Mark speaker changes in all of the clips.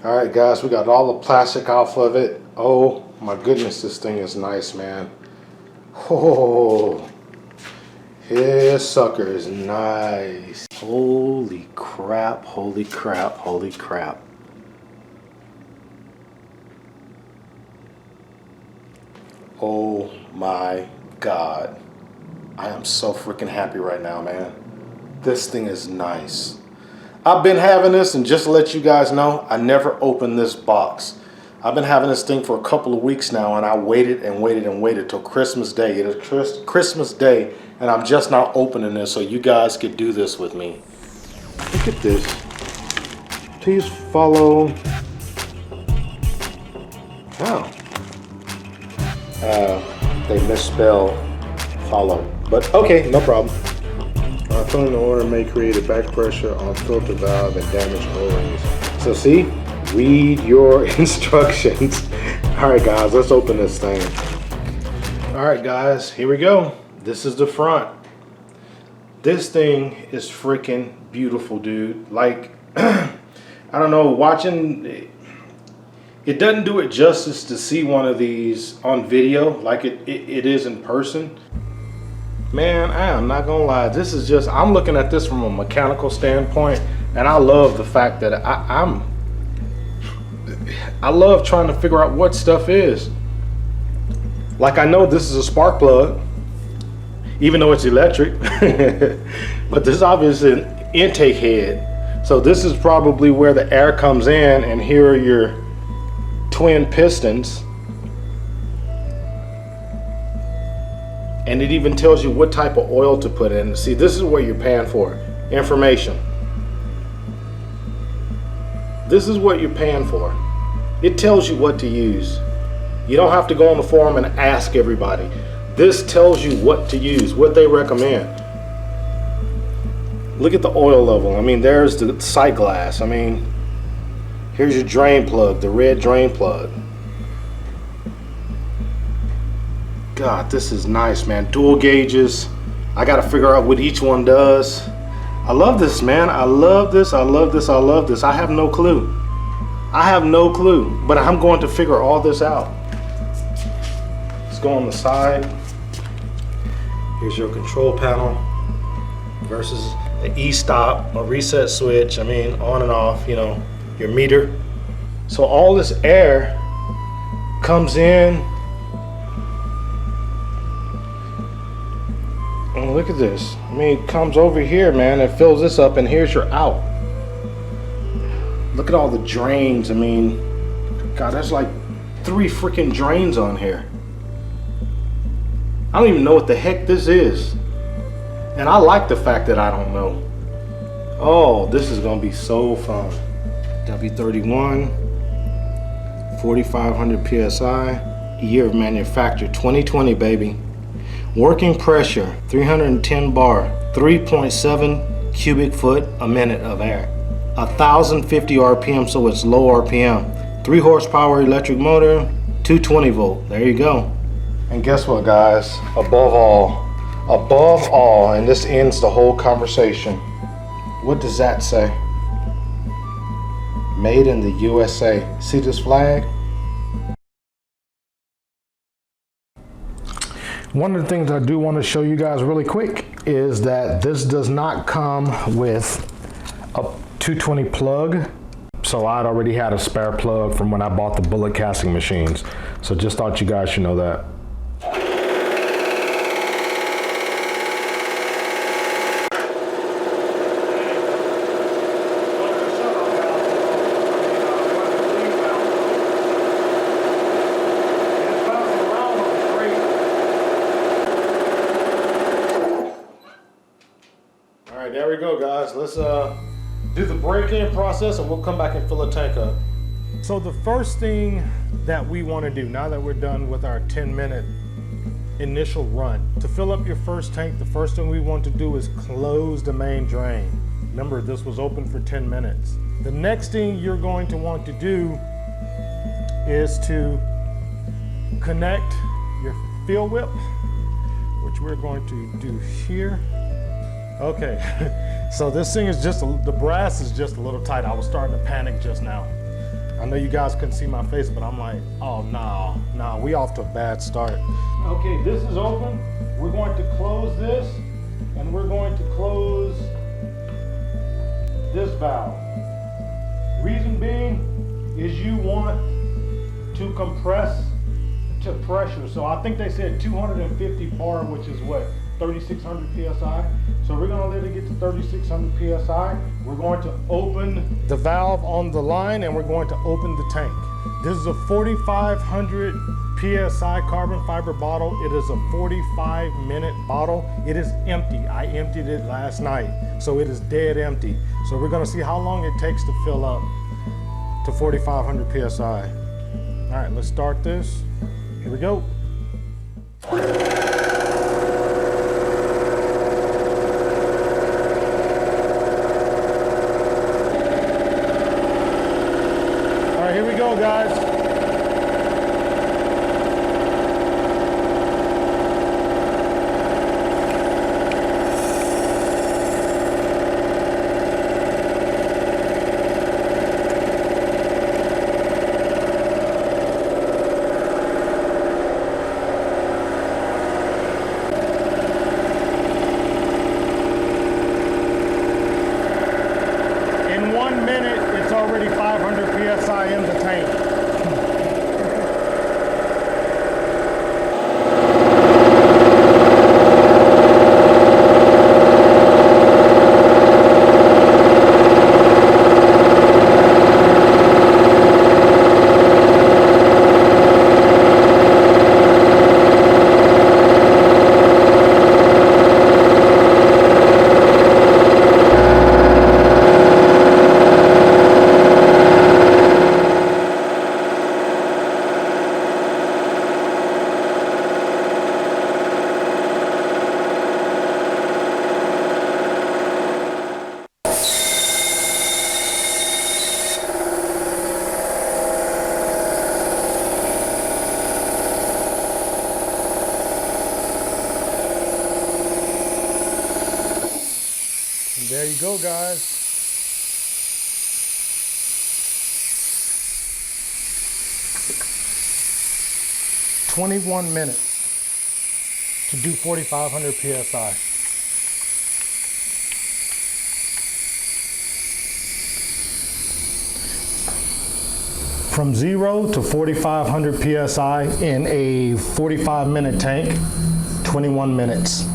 Speaker 1: All right, guys, we got all the plastic off of it. Oh my goodness, this thing is nice, man. Oh, this sucker is nice. Holy crap, holy crap, holy crap. Oh my God. I am so freaking happy right now, man. This thing is nice. I've been having this, and just to let you guys know, I never opened this box. I've been having this thing for a couple of weeks now, and I waited and waited and waited till Christmas Day. It is Christmas Day, and I'm just now opening this so you guys could do this with me. Look at this. Please follow. Oh. They misspelled follow, but okay, no problem. Filling the order may create a back pressure on filter valve and damage O-rings. So see, read your instructions. All right, guys, let's open this thing. All right, guys, here we go. This is the front. This thing is freaking beautiful, dude. Like, I don't know, watching, it doesn't do it justice to see one of these on video like it is in person. Man, I am not gonna lie, this is just, I'm looking at this from a mechanical standpoint, and I love the fact that I love trying to figure out what stuff is. Like, I know this is a spark plug, even though it's electric, but this is obviously an intake head. So this is probably where the air comes in, and here are your twin pistons. And it even tells you what type of oil to put in. See, this is what you're paying for. Information. This is what you're paying for. It tells you what to use. You don't have to go on the forum and ask everybody. This tells you what to use, what they recommend. Look at the oil level. I mean, there's the sight glass. I mean, here's your drain plug, the red drain plug. God, this is nice, man. Dual gauges. I got to figure out what each one does. I love this, man. I love this. I love this. I love this. I have no clue. I have no clue, but I'm going to figure all this out. Let's go on the side. Here's your control panel versus the e-stop, a reset switch. I mean, on and off, you know, your meter. So all this air comes in. And look at this. I mean, it comes over here, man. It fills this up, and here's your out. Look at all the drains. I mean, God, there's like 3 freaking drains on here. I don't even know what the heck this is. And I like the fact that I don't know. Oh, this is gonna be so fun. W31, 4,500 PSI, year of manufacture, 2020, baby. Working pressure, 310 bar, 3.7 cubic foot a minute of air. 1,050 RPM, so it's low RPM. 3 horsepower electric motor, 220 volt. There you go. And guess what, guys? Above all, and this ends the whole conversation. What does that say? Made in the USA. See this flag? One of the things I do want to show you guys really quick is that this does not come with a 220 plug. So I'd already had a spare plug from when I bought the bullet casting machines. So just thought you guys should know that. All right, there we go, guys. Let's do the break-in process and we'll come back and fill the tank up. So the first thing that we want to do now that we're done with our 10-minute initial run, to fill up your first tank, the first thing we want to do is close the main drain. Remember, this was open for 10 minutes. The next thing you're going to want to do is to connect your fuel whip, which we're going to do here. Okay, so this thing is just, the brass is just a little tight. I was starting to panic just now. I know you guys couldn't see my face, but I'm like, oh no, we off to a bad start. Okay, this is open. We're going to close this, and we're going to close this valve. Reason being is you want to compress to pressure. So I think they said 250 bar, which is what, 3,600 PSI. So we're gonna let it get to 3,600 PSI. We're going to open the valve on the line and we're going to open the tank. This is a 4,500 PSI carbon fiber bottle. It is a 45-minute bottle. It is empty. I emptied it last night, so it is dead empty. So we're gonna see how long it takes to fill up to 4,500 PSI. All right, let's start this. Here we go. Here we go, guys. In 1 minute, it's already 500 PSI in the tank. And there you go, guys. "21 minutes to do 4,500 PSI. From 0 to 4,500 PSI in a 45-minute tank, 21 minutes.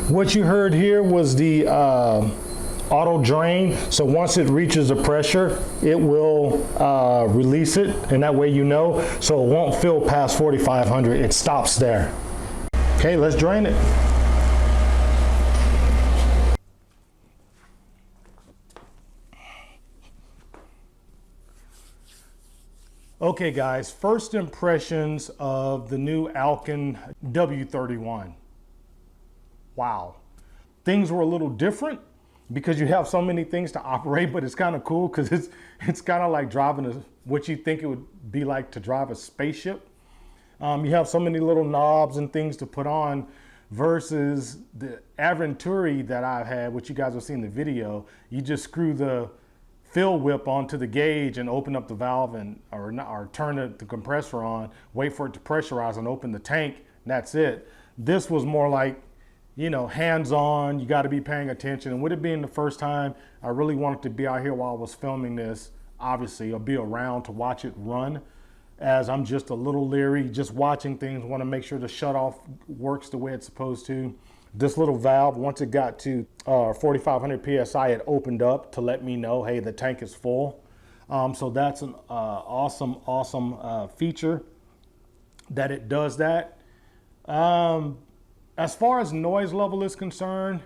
Speaker 1: What you heard here was the auto drain. So once it reaches the pressure, it will release it, and that way you know. So it won't fill past 4,500. It stops there. Okay, let's drain it. Okay guys, first impressions of the new ALKIN W31. Wow. Things were a little different because you have so many things to operate, but it's kind of cool because it's kind of like driving what you think it would be like to drive a spaceship. You have so many little knobs and things to put on versus the Aventuri that I've had, which you guys will see in the video. You just screw the fill whip onto the gauge and open up the valve or turn the compressor on, wait for it to pressurize and open the tank, and that's it. This was more like, you know, hands-on. You got to be paying attention. And with it being the first time, I really wanted to be out here while I was filming this, obviously, or be around to watch it run, as I'm just a little leery, just watching things, want to make sure the shutoff works the way it's supposed to. This little valve, once it got to 4,500 PSI, it opened up to let me know, hey, the tank is full. So that's an awesome feature that it does that. As far as noise level is concerned,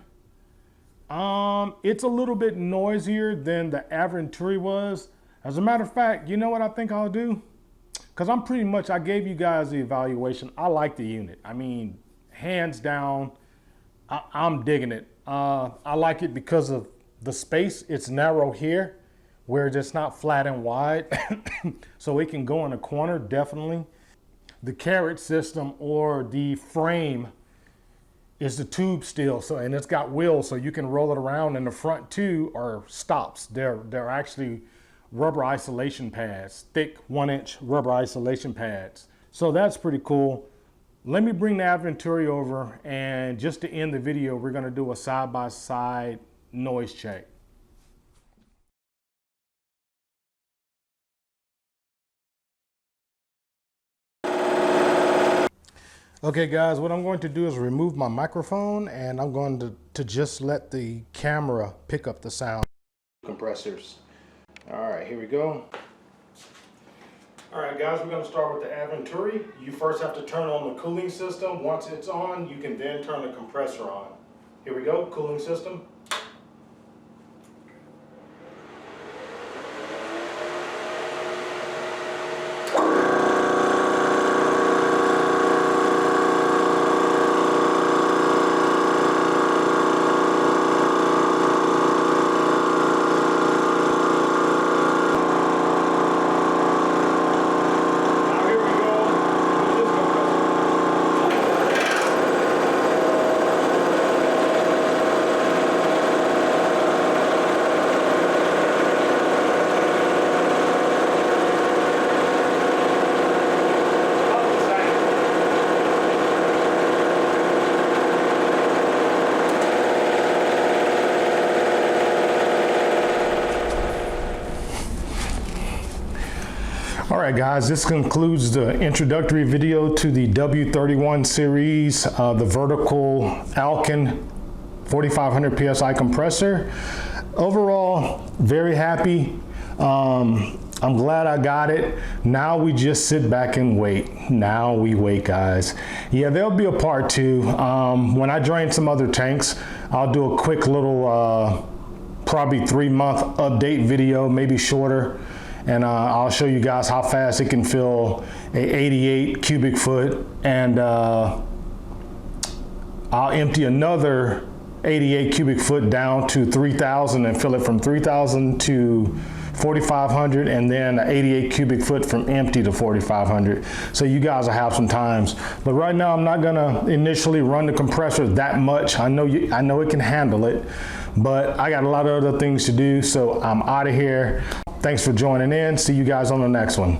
Speaker 1: It's a little bit noisier than the Aventuri was. As a matter of fact, you know what I think I'll do? Because I gave you guys the evaluation. I like the unit. I mean, hands down, I'm digging it. I like it because of the space. It's narrow here, where it's not flat and wide. So it can go in a corner, definitely. The carriage system or the frame is the tube steel, and it's got wheels, so you can roll it around, and the front two are stops. They're actually rubber isolation pads, thick 1-inch rubber isolation pads. So that's pretty cool. Let me bring the Aventuri over, and just to end the video, we're gonna do a side-by-side noise check. Okay guys, what I'm going to do is remove my microphone, and I'm going to just let the camera pick up the sound. Compressors. All right, here we go. All right guys, we're gonna start with the Aventuri. You first have to turn on the cooling system. Once it's on, you can then turn the compressor on. Here we go, cooling system. All right guys, this concludes the introductory video to the W31 series, the vertical ALKIN 4500 PSI compressor. Overall, very happy. I'm glad I got it. Now we just sit back and wait. Now we wait, guys. Yeah, there'll be a part 2. When I drain some other tanks, I'll do a quick little, probably 3-month update video, maybe shorter. And I'll show you guys how fast it can fill a 88 cubic foot, and I'll empty another 88 cubic foot down to 3,000 and fill it from 3,000 to 4,500, and then 88 cubic foot from empty to 4,500. So you guys will have some times. But right now I'm not gonna initially run the compressor that much. I know it can handle it, but I got a lot of other things to do, so I'm out of here. Thanks for joining in. See you guys on the next one.